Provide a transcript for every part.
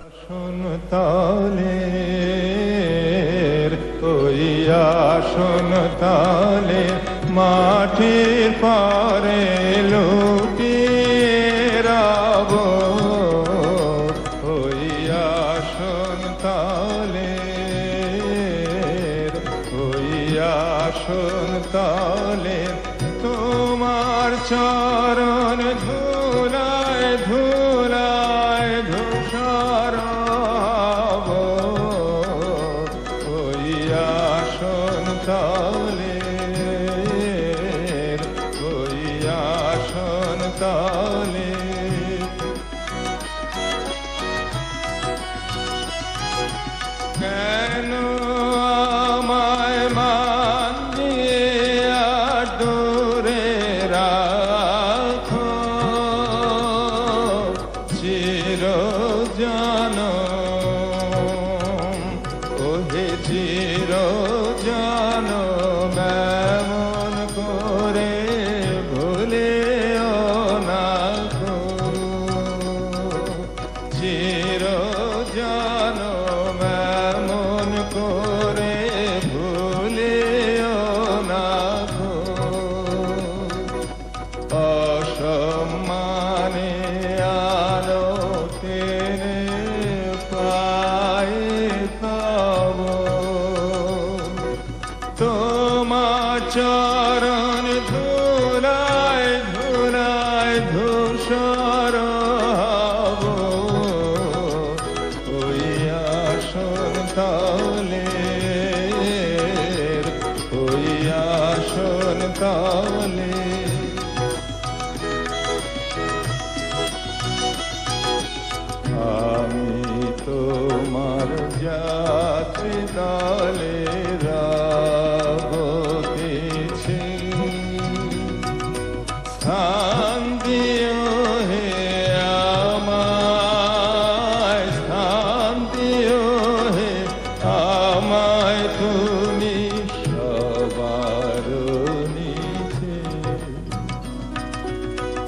আসন তালের ওই আসন তালে মাটির পারে লুটিয়ে রব ওই আসন তালের ওই আসন তালের তোমার চরণ ধুলায় ধুলায় ধূসর হব ওই আসন তালের ওই আসন তালের কেন আমায় মান দিয়ে আর দূরে রাখো চির জানম ওহে চির জানম এমন করে ভুলেও না গো চির জানম এমন করে ভুলেও না গো অসম্মানে আলো টেনে পায়ে পাব তোমার চরণ ধুলায় ধুলায় ধূসর হব ওই আসন তালের ওই আসন তালের আমি তোমার যাত্রী দলে রাবতেছি স্থান দিও হে আমায় স্থান দিও হে আমায় তুমি সবার নিচে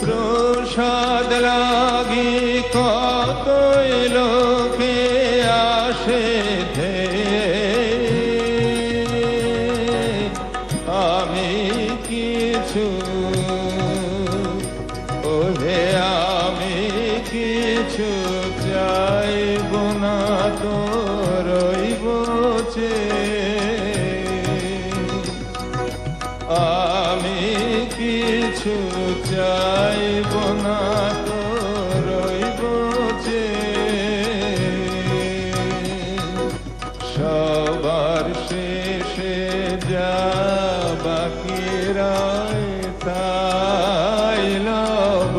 প্রসাদ লাগি কতই লোকে আসে আমি কিছু ওহে আমি কিছু চাইব না তো রইব আমি কিছু চাইব না তো রইব সবার শেষে যা বাকি রয় তাই লব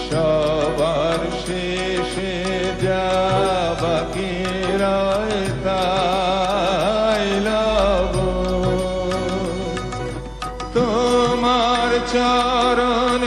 সবার শেষে যা বাকি রয় তাই লব তোমার চরণ